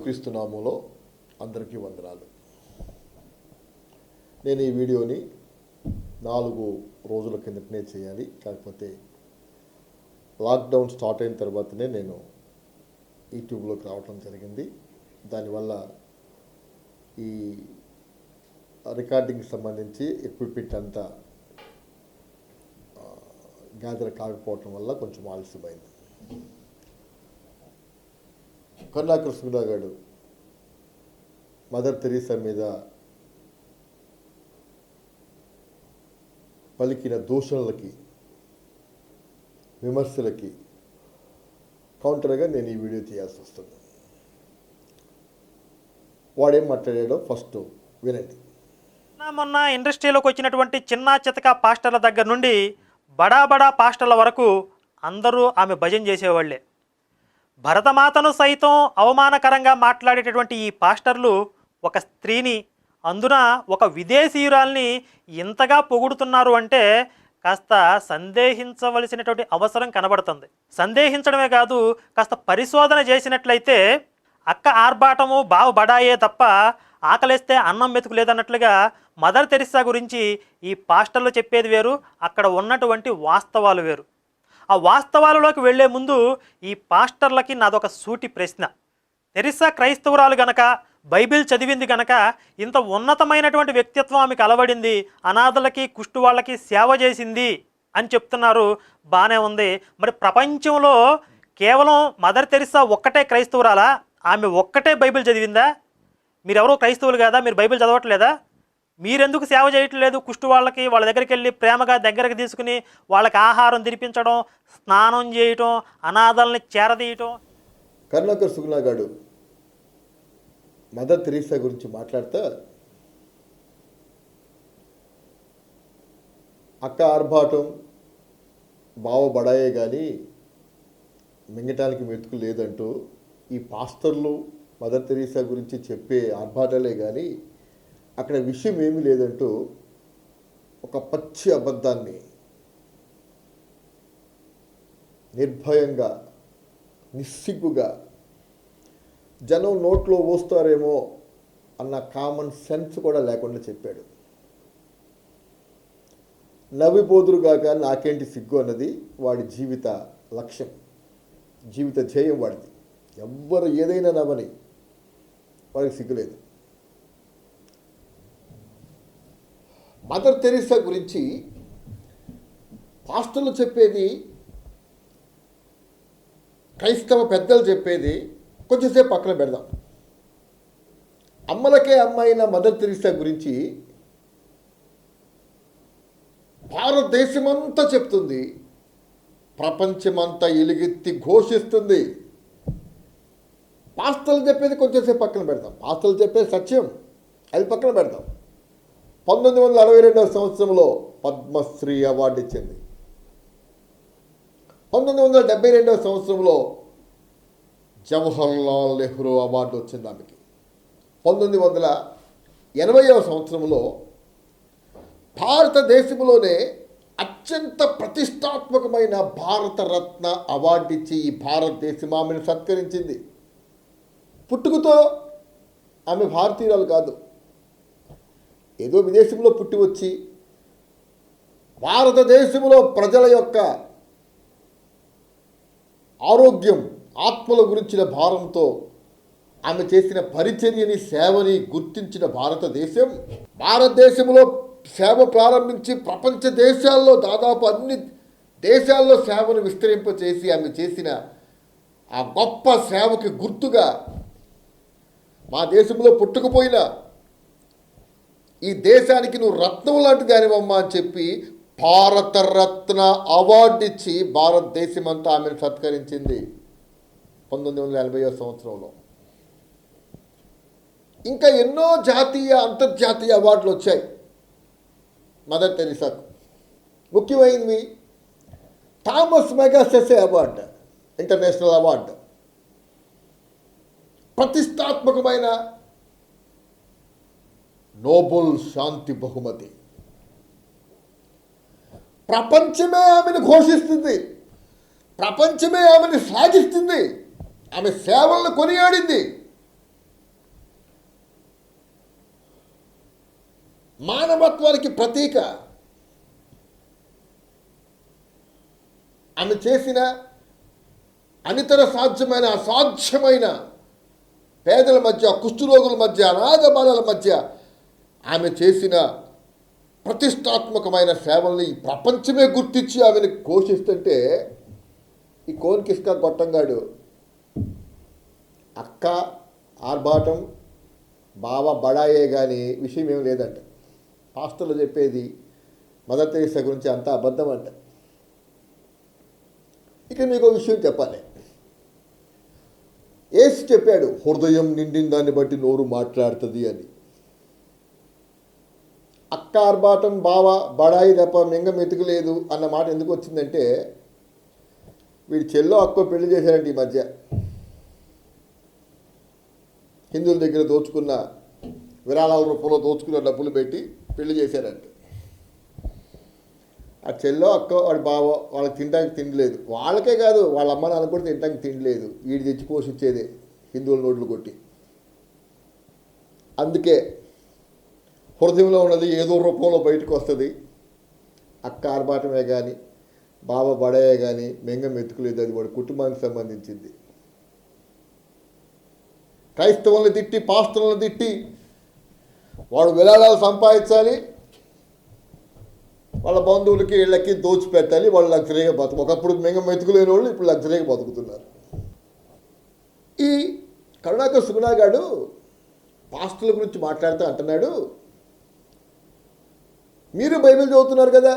యేసుక్రీస్తు నామములో అందరికీ వందనాలు. నేను ఈ వీడియోని 4 రోజుల కిందటనే చేయాలి, కాకపోతే లాక్డౌన్ స్టార్ట్ అయిన తర్వాతనే నేను యూట్యూబ్లోకి రావటం జరిగింది. దానివల్ల ఈ రికార్డింగ్కి సంబంధించి ఎక్విప్మెంట్ అంతా గ్యాదర్ కాకపోవటం వల్ల కొంచెం ఆలస్యమైంది. కరుణాకర్ సుగుణా గారు మదర్ తెరీసా మీద పలికిన దూషణలకి, విమర్శలకి కౌంటర్గా నేను ఈ వీడియో చేయాల్సి వస్తుంది. వాడేం మాట్లాడాడో ఫస్ట్ వినండి. మొన్న ఇండస్ట్రీలోకి వచ్చినటువంటి చిన్న చితక పాస్టర్ల దగ్గర నుండి బడా బడా పాస్టర్ల వరకు అందరూ ఆమె భజన చేసేవాళ్లే. భరతమాతను సైతం అవమానకరంగా మాట్లాడేటటువంటి ఈ పాస్టర్లు ఒక స్త్రీని, అందున ఒక విదేశీయురాల్ని ఇంతగా పొగుడుతున్నారు అంటే కాస్త సందేహించవలసినటువంటి అవసరం కనబడుతుంది. సందేహించడమే కాదు, కాస్త పరిశోధన చేసినట్లయితే అక్క ఆర్భాటము బావు బడాయే తప్ప ఆకలేస్తే అన్నం మెతుకు లేదన్నట్లుగా మదర్ తెరీసా గురించి ఈ పాస్టర్లు చెప్పేది వేరు, అక్కడ ఉన్నటువంటి వాస్తవాలు వేరు. ఆ వాస్తవాలలోకి వెళ్లే ముందు ఈ పాస్టర్లకి నాదొక సూటి ప్రశ్న. తెరీసా క్రైస్తవురాలు గనక, బైబిల్ చదివింది గనక, ఇంత ఉన్నతమైనటువంటి వ్యక్తిత్వం ఆమెకు అలవడింది, అనాథలకి కుష్టు వాళ్ళకి సేవ చేసింది అని చెప్తున్నారు, బాగానే ఉంది. మరి ప్రపంచంలో కేవలం మదర్ తెరీసా ఒక్కటే క్రైస్తవురాలా? ఆమె ఒక్కటే బైబిల్ చదివిందా? మీరెవరో క్రైస్తవులు కదా, మీరు బైబిల్ చదవట్లేదా? మీరెందుకు సేవ చేయట్లేదు? కుష్టు వాళ్ళకి వాళ్ళ దగ్గరికి వెళ్ళి ప్రేమగా దగ్గరకు తీసుకుని వాళ్ళకి ఆహారం తినిపించడం, స్నానం చేయటం, అనాథల్ని చేరదీయటం. కరుణాకర్ సుగుణా గారు మదర్ తెరీసా గురించి మాట్లాడుతూ అక్క ఆర్భాటం బావ బడాయే కానీ మింగటానికి మెతుకు లేదంటూ ఈ పాస్టర్లు మదర్ తెరీసా గురించి చెప్పే ఆర్భాటాలే కానీ అక్కడ విషయం ఏమీ లేదంటూ ఒక పచ్చి అబద్ధాన్ని నిర్భయంగా, నిస్సిగ్గుగా జనం నోట్లో పోస్తారేమో అన్న కామన్ సెన్స్ కూడా లేకుండా చెప్పాడు. నవ్విపోదురుగాక నాకేంటి సిగ్గు అన్నది వాడి జీవిత లక్ష్యం, జీవిత ధ్యేయం వాడిది. ఎవ్వరు ఏదైనా నవ్వని వాడికి సిగ్గులేదు. మదర్ తెరీసా గురించి పాస్టర్లు చెప్పేది, క్రైస్తవ పెద్దలు చెప్పేది కొంచెంసేపు పక్కన పెడదాం. అమ్మలకే అమ్మ అయిన మదర్ తెరీసా గురించి భారతదేశమంతా చెప్తుంది, ప్రపంచమంతా ఎలుగెత్తి ఘోషిస్తుంది. పాస్టర్లు చెప్పేది కొంచెంసేపు పక్కన పెడదాం, పాస్టర్లు చెప్పేది సత్యం, అది పక్కన పెడదాం. 1962 సంవత్సరంలో పద్మశ్రీ అవార్డు ఇచ్చింది. 1972 సంవత్సరంలో జవహర్లాల్ నెహ్రూ అవార్డు వచ్చింది ఆమెకి. 1980 సంవత్సరంలో భారతదేశంలోనే అత్యంత ప్రతిష్టాత్మకమైన భారతరత్న అవార్డు ఇచ్చి ఈ భారతదేశం ఆమెను సత్కరించింది. పుట్టుకతో ఆమె భారతీయురాలు కాదు, ఏదో విదేశంలో పుట్టి వచ్చి భారతదేశంలో ప్రజల యొక్క ఆరోగ్యం, ఆత్మల గురించిన భారంతో ఆమె చేసిన పరిచర్యని, సేవని గుర్తించిన భారతదేశంలో సేవ ప్రారంభించి ప్రపంచ దేశాల్లో దాదాపు అన్ని దేశాల్లో సేవను విస్తరింపచేసి ఆమె చేసిన ఆ గొప్ప సేవకి గుర్తుగా మా దేశంలో పుట్టుకుపోయిన ఈ దేశానికి నువ్వు రత్నం లాంటి దానివమ్మా అని చెప్పి భారతరత్న అవార్డు ఇచ్చి భారతదేశమంతా ఆమెను సత్కరించింది 1980 సంవత్సరంలో. ఇంకా ఎన్నో జాతీయ, అంతర్జాతీయ అవార్డులు వచ్చాయి మదర్ తెరీసాకు. ముఖ్యమైనవి Thomas Magsaysay award, international award, ప్రతిష్టాత్మకమైన నోబెల్ శాంతి బహుమతి. ప్రపంచమే ఆమెను ఘోషిస్తుంది, ప్రపంచమే ఆమెను శ్లాఘిస్తుంది, ఆమె సేవలను కొనియాడింది. మానవత్వానికి ప్రతీక. ఆమె చేసిన అనితర సాధ్యమైన అసాధ్యమైన పేదల మధ్య, కుష్ఠరోగుల మధ్య, అనాథ బాలల మధ్య ఆమె చేసిన ప్రతిష్టాత్మకమైన సేవల్ని ఈ ప్రపంచమే గుర్తించి ఆమెను ఘోషిస్తుంటే ఈ కోన్ కిస్కా గొట్టంగాడు అక్క ఆర్భాటం బావ బడాయే కానీ విషయం ఏం లేదంట. పాస్టర్లు చెప్పేది మదర్ తెరీసా గురించి అంతా అబద్ధం అంట. ఇక మీకు విషయం చెప్పాలి. యేసు చెప్పాడు, హృదయం నిండిన దాన్ని బట్టి నోరు మాట్లాడుతుంది అని. అక్క ఆర్భాటం బావ బడాయి తప్ప మింగ మెతుకులేదు అన్న మాట ఎందుకు వచ్చిందంటే, వీడి చెల్లో అక్కో పెళ్లి చేశారండి ఈ మధ్య. హిందువుల దగ్గర దోచుకున్న విరాళాల రూపంలో దోచుకున్న డబ్బులు పెట్టి పెళ్లి చేశారంట. ఆ చెల్లో అక్క వాడి బావ వాళ్ళకి తినడానికి తినలేదు. వాళ్ళకే కాదు, వాళ్ళ అమ్మ నాన్న కూడా తినడానికి తినలేదు. వీడి తెచ్చి పోషించేదే హిందువుల నోట్లు కొట్టి. అందుకే హృదయంలో ఉన్నది ఏదో రూపంలో బయటకు వస్తుంది. అక్క ఆర్భాటమే కానీ బావ బడయే కానీ మెంగం ఎత్తుకులేదు. అది వాడి కుటుంబానికి సంబంధించింది. క్రైస్తవుల్ని తిట్టి, పాస్టర్లను తిట్టి వాడు విరాళాలు సంపాదించాలి, వాళ్ళ బంధువులకి వీళ్ళకి దోచిపెట్టాలి, వాళ్ళు లగ్జరీగా బతుకు. ఒకప్పుడు మెంగం ఎత్తుకులేని వాళ్ళు ఇప్పుడు లగ్జరీగా బతుకుతున్నారు. ఈ కరుణాకర్ సుగుణాగాడు పాస్టర్ల గురించి మాట్లాడుతూ అంటున్నాడు, మీరు బైబిల్ చదువుతున్నారు కదా,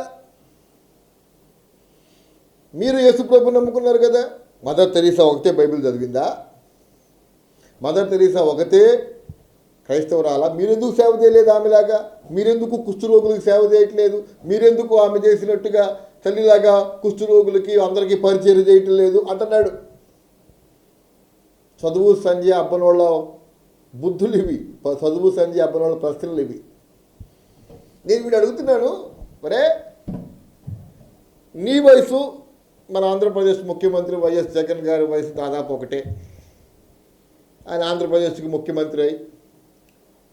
మీరు యేసు ప్రభువుని నమ్ముకున్నారు కదా, మదర్ తెరీసా ఒకతే బైబిల్ చదివిందా? మదర్ తెరీసా ఒకతే క్రైస్తవురాలా? మీరెందుకు సేవ చేయలేదు ఆమెలాగా? మీరెందుకు కుష్ఠరోగులకు సేవ చేయట్లేదు? మీరెందుకు ఆమె చేసినట్టుగా తల్లిలాగా కుష్ఠరోగులకి అందరికీ పరిచయం చేయటం లేదు అంటున్నాడు. చదువు సంధ్య అబ్బనోళ్ళ బుద్ధులు ఇవి, చదువు సంధ్య అబ్బనోళ్ళ ప్రశ్నలు ఇవి. నేను వీడు అడుగుతున్నాను, మరే నీ వయసు మన ఆంధ్రప్రదేశ్ ముఖ్యమంత్రి వైఎస్ జగన్ గారి వయసు దాదాపు ఒకటే. ఆయన ఆంధ్రప్రదేశ్కి ముఖ్యమంత్రి అయి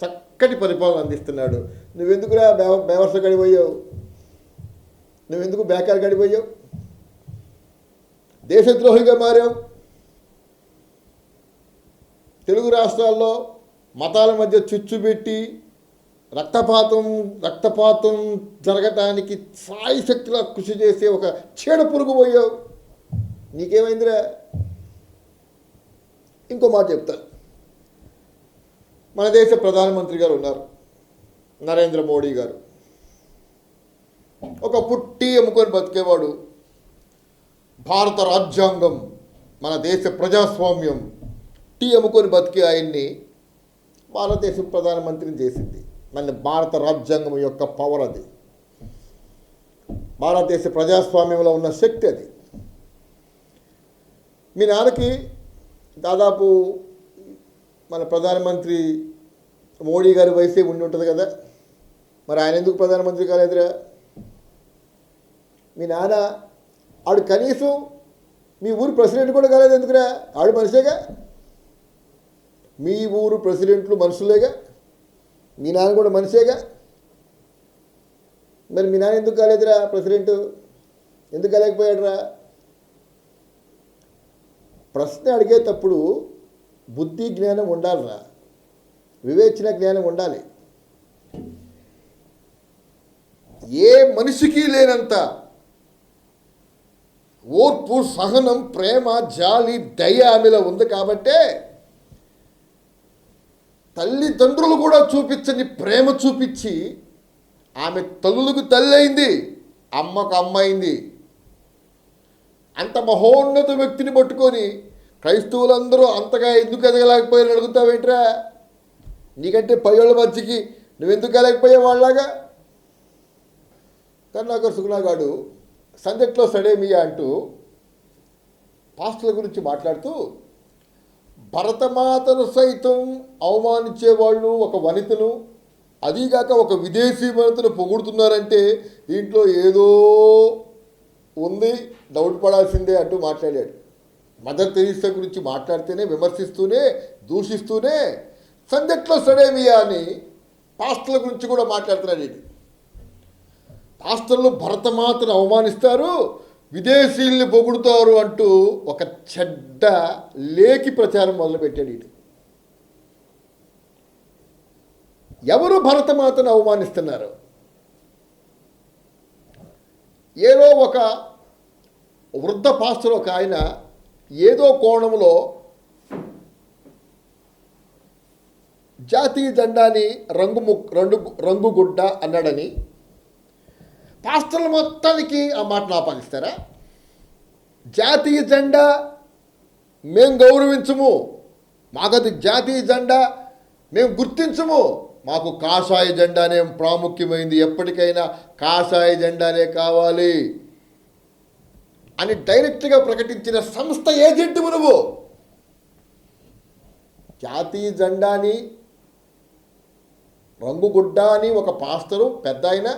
చక్కటి పరిపాలన అందిస్తున్నాడు. నువ్వెందుకురా బేవర్స గడిపోయావు? నువ్వెందుకు బేకార్ గడిపోయావు? దేశద్రోహిగా మారావు. తెలుగు రాష్ట్రాల్లో మతాల మధ్య చిచ్చుపెట్టి రక్తపాతం జరగటానికి సాయశక్తిలా కృషి చేసే ఒక చీడ పురుగు పోయావు. నీకేమైందిరా? ఇంకో మాట చెప్తాను. మన దేశ ప్రధానమంత్రి గారు ఉన్నారు, నరేంద్ర మోడీ గారు. ఒక పుట్టి అమ్ముకొని బతికేవాడు. భారత రాజ్యాంగం, మన దేశ ప్రజాస్వామ్యం టీ అమ్ముకొని బతికే ఆయన్ని భారతదేశ ప్రధానమంత్రిని చేసింది. మన భారత రాజ్యాంగం యొక్క పవర్ అది. భారతదేశ ప్రజాస్వామ్యంలో ఉన్న శక్తి అది. మీ నాన్నకి దాదాపు మన ప్రధానమంత్రి మోడీ గారి వయసే ఉండి ఉంటుంది కదా, మరి ఆయన ఎందుకు ప్రధానమంత్రి కాలేదురా? మీ నాన్న ఆడు కనీసం మీ ఊరు ప్రెసిడెంట్ కూడా కాలేదు ఎందుకురా? ఆడు మనిషేగా. మీ ఊరు ప్రెసిడెంట్లు మనుషులేగా, మీ నాన్న కూడా మనిషేగా. మరి మీ నాన్న ఎందుకు కాలేదురా ప్రెసిడెంట్? ఎందుకు కాలేకపోయాడురా? ప్రశ్న అడిగేటప్పుడు బుద్ధి జ్ఞానం ఉండాలిరా, వివేచన జ్ఞానం ఉండాలి. ఏ మనిషికి లేనంత ఓర్పు, సహనం, ప్రేమ, జాలి, దయ ఆమెలో ఉంది కాబట్టే తల్లిదండ్రులు కూడా చూపించని ప్రేమ చూపించి ఆమె తల్లులకు తల్లి అయింది, అమ్మకు అమ్మ అయింది. అంత మహోన్నత వ్యక్తిని పట్టుకొని క్రైస్తవులందరూ అంతగా ఎందుకు ఎదగలేకపోయారు అడుగుతావేంట్రా? నీకంటే పయోళ్ళ మధ్యకి నువ్వెందుకు ఎదగలేకపోయావు వాళ్ళలాగా? కరుణాకర్ సుగుణాగాడు సందట్లో సడేమియా అంటూ పాస్టర్ల గురించి మాట్లాడుతూ, భరతమాతను సైతం అవమానించేవాళ్ళు ఒక వనితను, అదీగాక ఒక విదేశీ వనితను పొగుడుతున్నారంటే దీంట్లో ఏదో ఉంది, డౌట్ పడాల్సిందే అంటూ మాట్లాడాడు. మదర్ తెరీసా గురించి మాట్లాడితేనే విమర్శిస్తూనే దూషిస్తూనే సందట్లో సడేమియా అని పాస్టర్ల గురించి కూడా మాట్లాడుతున్నాడు ఇది. పాస్టర్లు భరతమాతను అవమానిస్తారు, విదేశీయుల్ని పొగుడుతారు అంటూ ఒక చెడ్డ లేఖి ప్రచారం మొదలుపెట్టాడు ఇది. ఎవరు భరతమాతను అవమానిస్తున్నారు? ఏదో ఒక వృద్ధ పాస్టర్ ఒక ఆయన ఏదో కోణంలో జాతీయ జెండాని రంగు గుడ్డ అన్నాడని పాస్టర్ల మొత్తానికి ఆ మాటను ఆపాదిస్తారా? జాతీయ జెండా మేము గౌరవించము, మాకది జాతీయ జెండా మేము గుర్తించము, మాకు కాషాయ జెండానే ప్రాముఖ్యమైంది, ఎప్పటికైనా కాషాయ జెండానే కావాలి అని డైరెక్ట్గా ప్రకటించిన సంస్థ ఏజెంట్ నువ్వు. జాతీయ జెండాని రంగుగుడ్డ అని ఒక పాస్టరు పెద్ద ఆయన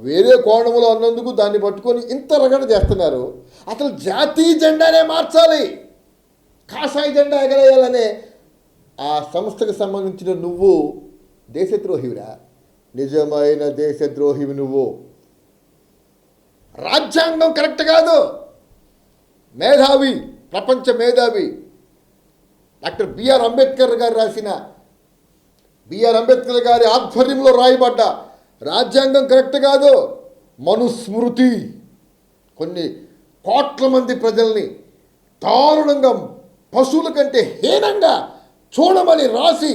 వేరే కోణంలో అన్నందుకు దాన్ని పట్టుకొని ఇంత రగడ చేస్తున్నారు. అసలు జాతీయ జెండానే మార్చాలి, కాషాయ జెండా ఎగరేయాలనే ఆ సంస్థకు సంబంధించిన నువ్వు దేశద్రోహివిరా, నిజమైన దేశద్రోహివి నువ్వు. రాజ్యాంగం కరెక్ట్ కాదు. మేధావి, ప్రపంచ మేధావి డాక్టర్ బిఆర్ అంబేద్కర్ గారు రాసిన, బిఆర్ అంబేద్కర్ గారి ఆధ్వర్యంలో రాయబడ్డ రాజ్యాంగం కరెక్ట్ కాదు. మనుస్మృతి కొన్ని కోట్ల మంది ప్రజల్ని దారుణంగా, పశువుల కంటే హీనంగా చూడమని రాసి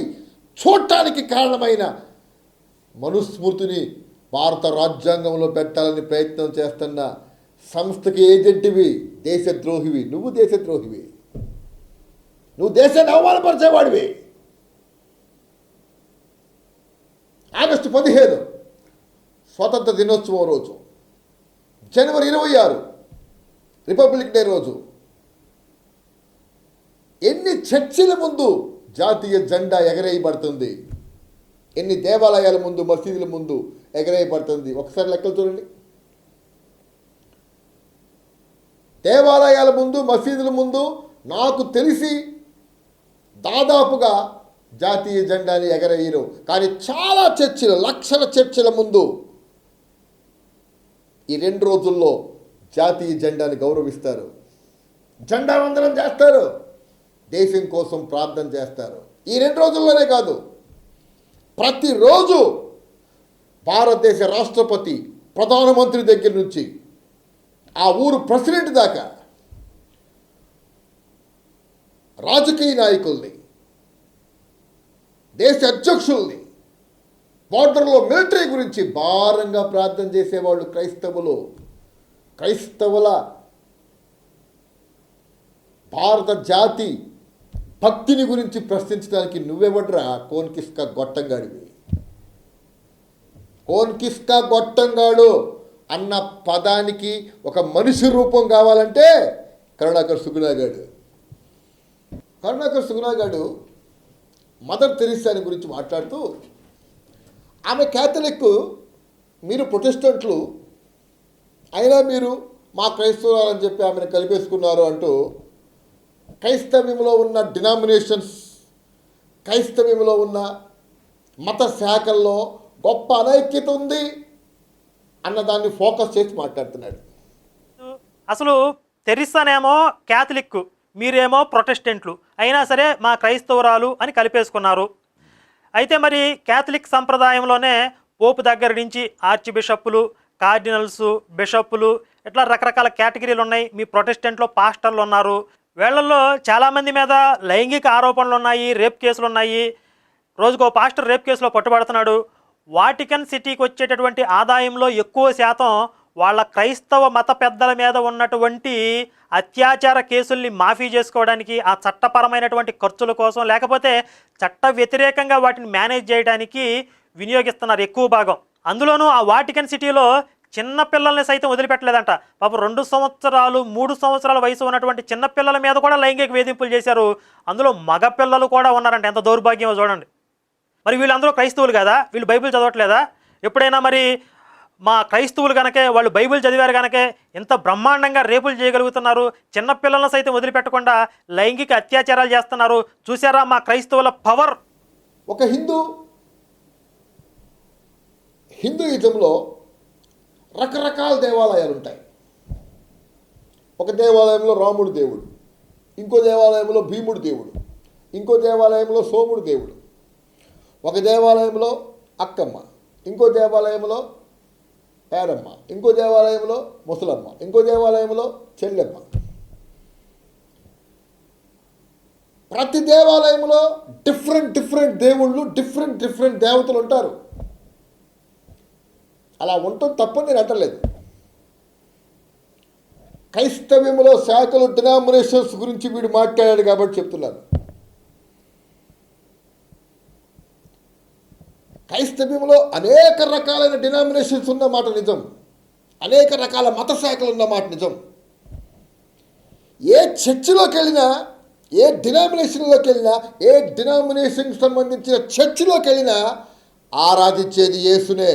చూడటానికి కారణమైన మనుస్మృతిని భారత రాజ్యాంగంలో పెట్టాలని ప్రయత్నం చేస్తున్న సంస్థకి ఏజెంటివి, దేశద్రోహివి. నువ్వు దేశద్రోహివి, నువ్వు దేశాన్ని అవమానపరిచేవాడివి. ఆగస్టు 15 స్వాతంత్ర దినోత్సవం రోజు, జనవరి 26 రిపబ్లిక్ డే రోజు ఎన్ని చర్చిల ముందు జాతీయ జెండా ఎగరేయబడుతుంది, ఎన్ని దేవాలయాల ముందు, మసీదుల ముందు ఎగరేయబడుతుంది? ఒకసారి లెక్కలు చూడండి. దేవాలయాల ముందు, మసీదుల ముందు నాకు తెలిసి దాదాపుగా జాతీయ జెండాని ఎగరేయరు. కానీ చాలా చర్చిలు, లక్షల చర్చిల ముందు ఈ 2 రోజుల్లో జాతీయ జెండాని గౌరవిస్తారు, జెండా వందనం చేస్తారు, దేశం కోసం ప్రార్థన చేస్తారు. ఈ 2 రోజుల్లోనే కాదు, ప్రతిరోజు భారతదేశ రాష్ట్రపతి, ప్రధానమంత్రి దగ్గర నుంచి ఆ ఊరు ప్రెసిడెంట్ దాకా రాజకీయ నాయకుల్ని, దేశ అధ్యక్షుల్ని, బోర్డర్లో మిలిటరీ గురించి భారంగా ప్రార్థన చేసేవాళ్ళు క్రైస్తవులు. క్రైస్తవుల భారత జాతి భక్తిని గురించి ప్రశ్నించడానికి నువ్వెవడ్రా? కోన్కిస్కా గొట్టంగాడివి. కోన్కిస్కా గొట్టంగాడు అన్న పదానికి ఒక మనిషి రూపం కావాలంటే కరుణాకర్ సుగుణాగాడు. కరుణాకర్ సుగుణాగాడు మదర్ తెరీసాని గురించి మాట్లాడుతూ, ఆమె క్యాథలిక్, మీరు ప్రొటెస్టెంట్లు, అయినా మీరు మా క్రైస్తవులని చెప్పి ఆమెను కలిపేసుకున్నారు అంటూ క్రైస్తవ్యంలో ఉన్న డినామినేషన్స్, క్రైస్తవ్యంలో ఉన్న మత శాఖల్లో గొప్ప అనైక్యత ఉంది అన్నదాన్ని ఫోకస్ చేసి మాట్లాడుతున్నాడు. అసలు తెరిసానేమో క్యాథలిక్, మీరేమో ప్రొటెస్టెంట్లు, అయినా సరే మా క్రైస్తవురాలు అని కలిపేసుకున్నారు. అయితే మరి క్యాథలిక్ సంప్రదాయంలోనే పోపు దగ్గర నుంచి ఆర్చ్ బిషప్పులు, కార్డినల్స్, బిషప్పులు, ఇట్లా రకరకాల కేటగిరీలు ఉన్నాయి. మీ ప్రొటెస్టెంట్లో పాస్టర్లు ఉన్నారు. వీళ్ళల్లో చాలామంది మీద లైంగిక ఆరోపణలు ఉన్నాయి, రేప్ కేసులు ఉన్నాయి. రోజుకో పాస్టర్ రేప్ కేసులో పట్టుబడుతున్నాడు. వాటికన్ సిటీకి వచ్చేటటువంటి ఆదాయంలో ఎక్కువ శాతం వాళ్ళ క్రైస్తవ మత పెద్దల మీద ఉన్నటువంటి అత్యాచార కేసుల్ని మాఫీ చేసుకోవడానికి, ఆ చట్టపరమైనటువంటి ఖర్చుల కోసం, లేకపోతే చట్ట వ్యతిరేకంగా వాటిని మేనేజ్ చేయడానికి వినియోగిస్తున్నారు ఎక్కువ భాగం. అందులోనూ ఆ వాటికన్ సిటీలో చిన్న పిల్లల్ని సైతం వదిలిపెట్టలేదంట. పాపం 2 సంవత్సరాలు 3 సంవత్సరాల వయసు ఉన్నటువంటి చిన్నపిల్లల మీద కూడా లైంగిక వేధింపులు చేశారు. అందులో మగ పిల్లలు కూడా ఉన్నారంట. ఎంత దౌర్భాగ్యమో చూడండి. మరి వీళ్ళందరూ క్రైస్తవులు కదా, వీళ్ళు బైబిల్ చదవట్లేదా? ఎప్పుడైనా మరి మా క్రైస్తవులు కనుకే, వాళ్ళు బైబిల్ చదివారు కనుకే ఇంత బ్రహ్మాండంగా రేపులు చేయగలుగుతున్నారు, చిన్నపిల్లలను సైతం వదిలిపెట్టకుండా లైంగిక అత్యాచారాలు చేస్తున్నారు. చూసారా మా క్రైస్తవుల పవర్? ఒక హిందూ హిందూయిజంలో రకరకాల దేవాలయాలు ఉంటాయి. ఒక దేవాలయంలో రాముడు దేవుడు, ఇంకో దేవాలయంలో భీముడు దేవుడు, ఇంకో దేవాలయంలో సోముడు దేవుడు, ఒక దేవాలయంలో అక్కమ్మ, ఇంకో దేవాలయంలో పేరమ్మ, ఇంకో దేవాలయంలో ముసలమ్మ, ఇంకో దేవాలయంలో చెల్లెమ్మ. ప్రతి దేవాలయంలో డిఫరెంట్ దేవుళ్ళు, డిఫరెంట్ దేవతలు ఉంటారు. అలా ఉండటం తప్పని నేను అంటలేదు. క్రైస్తవ్యంలో శాఖలు, డినామినేషన్స్ గురించి వీడు మాట్లాడాడు కాబట్టి చెప్తున్నాను. క్రైస్తవ్యంలో అనేక రకాలైన డినామినేషన్స్ ఉన్నమాట నిజం, అనేక రకాల మత శాఖలు ఉన్నమాట నిజం. ఏ చర్చిలోకి వెళ్ళినా, ఏ డినామినేషన్లోకి వెళ్ళినా, ఏ డినామినేషన్కి సంబంధించిన చర్చిలోకి వెళ్ళినా ఆరాధించేది యేసునే,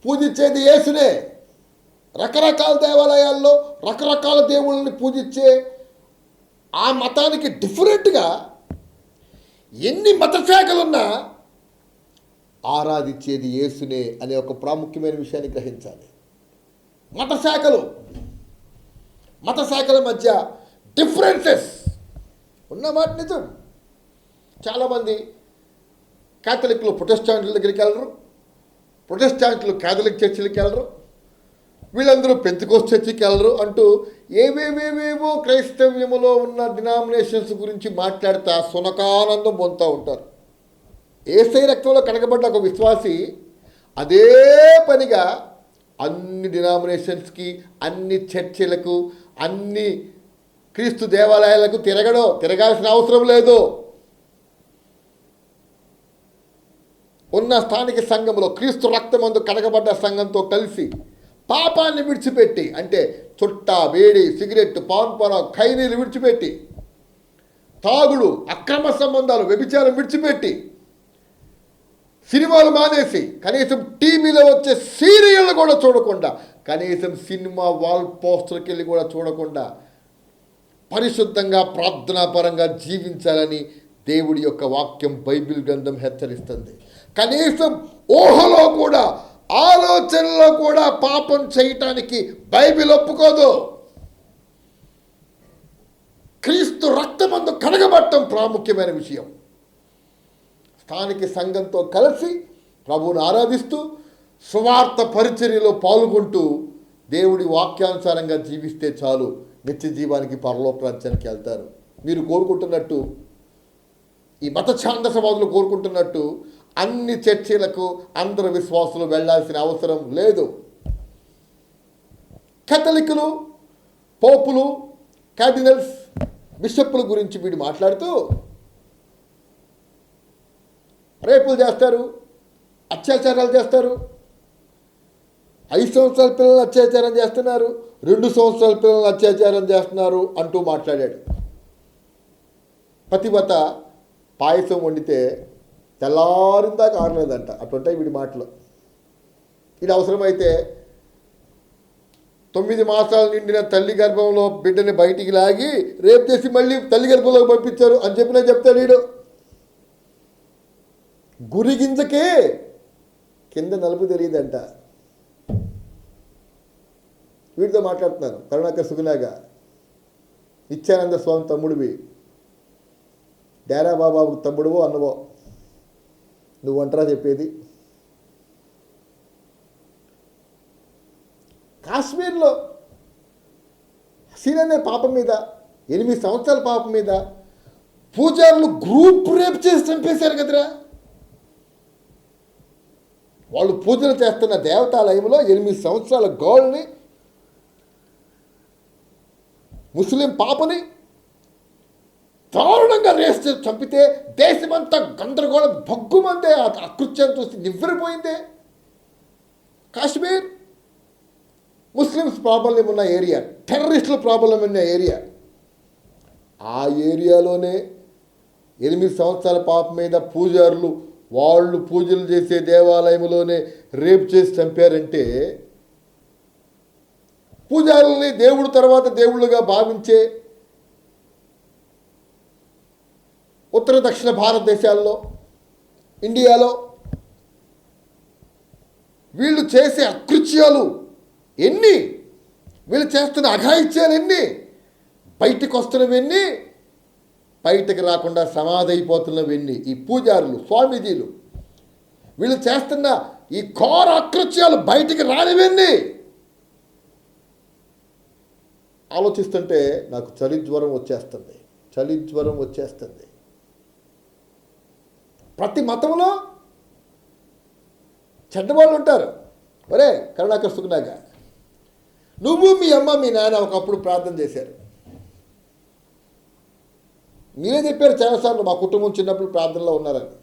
పూజించేది యేసునే. రకరకాల దేవాలయాల్లో రకరకాల దేవుళ్ళని పూజించే ఆ మతానికి డిఫరెంట్గా ఎన్ని మత శాఖలున్నా ఆరాధించేది యేసునే అనే ఒక ప్రాముఖ్యమైన విషయాన్ని గ్రహించాలి. మత శాఖల మధ్య డిఫరెన్సెస్ ఉన్నమాట నిజం. చాలామంది క్యాథలిక్లు ప్రొటెస్టాంట్ల దగ్గరికి వెళ్ళరు, ప్రొటెస్టాంట్లు క్యాథలిక్ చర్చిలకి వెళ్ళరు, వీళ్ళందరూ పెంతెకోస్తు చర్చికి వెళ్ళరు అంటూ ఏవేవేవేవో క్రైస్తవ్యములో ఉన్న డినామినేషన్స్ గురించి మాట్లాడుతూ సునకానందం పొందుతూ ఉంటారు. యేసయ్య రక్తంలో కడగబడ్డ ఒక విశ్వాసి అదే పనిగా అన్ని డినామినేషన్స్కి, అన్ని చర్చిలకు, అన్ని క్రీస్తు దేవాలయాలకు తిరగాల్సిన అవసరం లేదు. ఉన్న స్థానిక సంఘంలో క్రీస్తు రక్తమందు కడగబడ్డ సంఘంతో కలిసి పాపాన్ని విడిచిపెట్టి, అంటే చుట్ట, వేడి, సిగరెట్, పాన్పర, ఖైనీలు విడిచిపెట్టి, తాగుడు, అక్రమ సంబంధాలు, వ్యభిచారం విడిచిపెట్టి, సినిమాలు మానేసి, కనీసం టీవీలో వచ్చే సీరియళ్ళు కూడా చూడకుండా, కనీసం సినిమా వాల్ పోస్టర్కి వెళ్ళి కూడా చూడకుండా పరిశుద్ధంగా ప్రార్థనాపరంగా జీవించాలని దేవుడి యొక్క వాక్యం, బైబిల్ గ్రంథం హెచ్చరిస్తుంది. కనీసం ఊహలో కూడా, ఆలోచనలో కూడా పాపం చేయటానికి బైబిల్ ఒప్పుకోదు. క్రీస్తు రక్తమందు కడగబట్టం ప్రాముఖ్యమైన విషయం. స్థానిక సంఘంతో కలిసి ప్రభువును ఆరాధిస్తూ సువార్త పరిచర్యలో పాల్గొంటూ దేవుడి వాక్యానుసారంగా జీవిస్తే చాలు, నిత్య జీవానికి, పరలోక రాజ్యానికి వెళ్తారు. మీరు కోరుకుంటున్నట్టు, ఈ మత ఛాందసవాదులు కోరుకుంటున్నట్టు అన్ని చర్చిలకు అందరు విశ్వాసులు వెళ్ళాల్సిన అవసరం లేదు. కేథలిక్లు, పోపులు, కార్డినల్స్, బిషప్పుల గురించి వీడు మాట్లాడుతూ రేపులు చేస్తారు, అత్యాచారాలు చేస్తారు, 5 సంవత్సరాల పిల్లలు అత్యాచారం చేస్తున్నారు, 2 సంవత్సరాల పిల్లలు అత్యాచారం చేస్తున్నారు అంటూ మాట్లాడాడు. పతివత పాయసం వండితే తెల్లారిందాక ఆరలేదంట. అటుంటాయి వీడి మాటలు. ఇది అవసరమైతే 9 మాసాలు నిండిన తల్లి గర్భంలో బిడ్డని బయటికి లాగి రేపు చేసి మళ్ళీ తల్లి గర్భంలోకి పంపించారు అని చెప్పినా చెప్తాడు వీడు. గురిగింజకే కింద నలుపు తెలియదంట. వీటితో మాట్లాడుతున్నాను. కరుణాకర్ సుగునాగా, నిత్యానంద స్వామి తమ్ముడివి, డేరా బాబాకు తమ్ముడువో అన్నవో, నువ్వు అంటారా చెప్పేది? కాశ్మీర్లో హసీన్ అనే పాపం మీద, 8 సంవత్సరాల పాపం మీద పూజారులు గ్రూప్ రేప్ చేసి చంపేశారు కదరా. వాళ్ళు పూజలు చేస్తున్న దేవతాలయంలో 8 సంవత్సరాల గర్ల్ని, ముస్లిం పాపని దారుణంగా రేస్ చేసి చంపితే దేశమంతా గందరగోళం, భగ్గుమందే. అకృత్యం చూసి నివ్వెరపోయిందే. కాశ్మీర్ ముస్లిమ్స్ ప్రాబ్లం ఉన్న ఏరియా, టెర్రరిస్టుల ప్రాబ్లం ఉన్న ఏరియా. ఆ ఏరియాలోనే 8 సంవత్సరాల పాప మీద పూజారులు వాళ్ళు పూజలు చేసే దేవాలయంలోనే రేపు చేసి చంపారంటే, పూజారుల్ని దేవుడు తర్వాత దేవుళ్ళుగా భావించే ఉత్తర దక్షిణ భారతదేశాల్లో, ఇండియాలో వీళ్ళు చేసే అకృత్యాలు ఎన్ని, వీళ్ళు చేస్తున్న అఘాయిత్యాలు ఎన్ని, బయటికి వస్తున్నవన్నీ, బయటకు రాకుండా సమాధి అయిపోతున్నవన్నీ ఈ పూజారులు, స్వామీజీలు. వీళ్ళు చేస్తున్న ఈ ఘోర అకృత్యాలు బయటికి రానివన్నీ ఆలోచిస్తుంటే నాకు చలి జ్వరం వచ్చేస్తుంది. ప్రతి మతంలో చెడ్డవాళ్ళు ఉంటారు. ఒరే కరుణాకర్ సుగునాక, నువ్వు మీ అమ్మ మీ నాన్న ఒకప్పుడు ప్రార్థన చేశారు. మీరే చెప్పారు చాలాసార్లు, మా కుటుంబం చిన్నప్పుడు ప్రార్థనలో ఉన్నారని.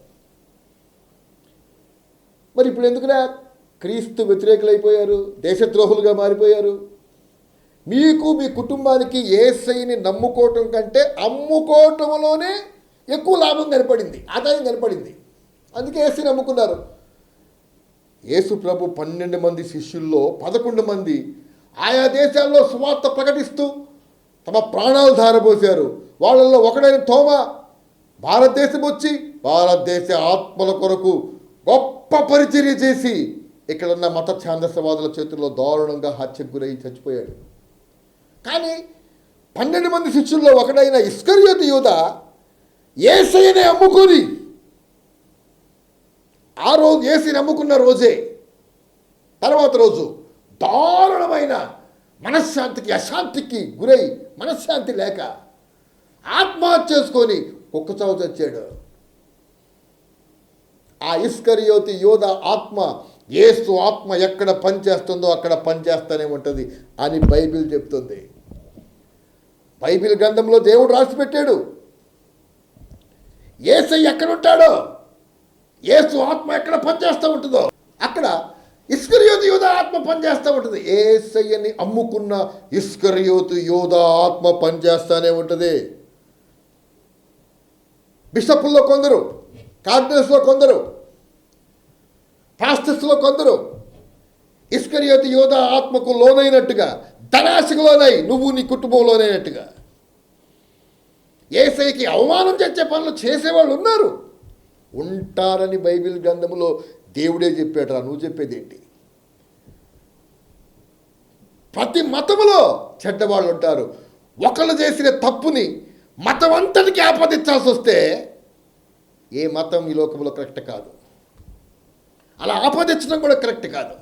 మరి ఇప్పుడు ఎందుకురా క్రీస్తు వ్యతిరేకులైపోయారు, దేశద్రోహులుగా మారిపోయారు? మీకు మీ కుటుంబానికి యేసయ్యని నమ్ముకోవటం కంటే అమ్ముకోవటంలోనే ఎక్కువ లాభం కనపడింది, ఆదాయం కనపడింది. అందుకే యేసుని నమ్ముకున్నారు. యేసు ప్రభు 12 మంది శిష్యుల్లో 11 మంది ఆయా దేశాల్లో సువార్త ప్రకటిస్తూ తమ ప్రాణాలు ధారపోశారు. వాళ్ళల్లో ఒకడైన తోమా భారతదేశం వచ్చి భారతదేశ ఆత్మల కొరకు గొప్ప పరిచర్య చేసి ఇక్కడున్న మత ఛాందసవాదుల చేతుల్లో దారుణంగా హత్యకు గురై చచ్చిపోయాడు. కానీ 12 మంది శిష్యుల్లో ఒకడైన ఇస్కరియోతు యూదా యేసయ్యనే అమ్ముకొని, ఆ రోజు యేసుని నమ్ముకున్న రోజే తర్వాత రోజు దారుణమైన మనశ్శాంతికి, అశాంతికి గురై మనశ్శాంతి లేక ఆత్మహత్య చేసుకొని కుక్కచావు చచ్చాడు. ఆ ఇస్కరియోతు యూదా ఆత్మ, యేసు ఆత్మ ఎక్కడ పనిచేస్తుందో అక్కడ పనిచేస్తూనే ఉంటుంది అని బైబిల్ చెప్తుంది. బైబిల్ గ్రంథంలో దేవుడు రాసిపెట్టాడు, యేసయ్య ఎక్కడ ఉంటాడో, యేసు ఆత్మ ఎక్కడ పనిచేస్తూ ఉంటుందో అక్కడ ఇస్కరియోతు యూదా ఆత్మ పనిచేస్తూ ఉంటుంది. యేసయ్యని అమ్ముకున్న ఇస్కరియోతు యూదా ఆత్మ పనిచేస్తూనే ఉంటుంది. బిషపుల్లో కొందరు, కార్డినల్స్లో కొందరు, పాస్టర్స్లో కొందరు ఇస్కరియోతు యూదా ఆత్మకు లోనైనట్టుగా, ధనాశకు లోనై నువ్వు నీ కుటుంబం లోనైనట్టుగా యేసయ్యకి అవమానం చేసే పనులు చేసేవాళ్ళు ఉంటారని బైబిల్ గ్రంథంలో దేవుడే చెప్పాడు. నువ్వు చెప్పేదేంటి? ప్రతి మతములో చెడ్డవాళ్ళు ఉంటారు. ఒకళ్ళు చేసిన తప్పుని మతం అంతటికి ఆపాదించాల్సి వస్తే ఏ మతం ఈ లోకంలో కరెక్ట్ కాదు. అలా ఆపాదించడం కూడా కరెక్ట్ కాదు.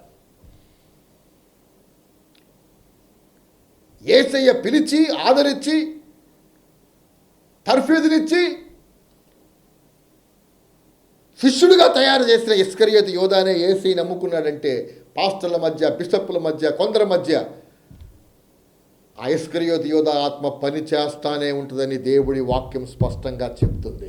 యేసయ్య పిలిచి ఆదరించి తర్ఫీదునిచ్చి శిష్యుడిగా తయారు చేసిన ఇస్కరియోతు యూదానే యేసయ్య నమ్ముకున్నాడంటే పాస్టర్ల మధ్య, బిషప్పుల మధ్య, కొందరి మధ్య ఆ ఇస్కరియోతు యూదా ఆత్మ పని చేస్తానే ఉంటుందని దేవుడి వాక్యం స్పష్టంగా చెప్తుంది.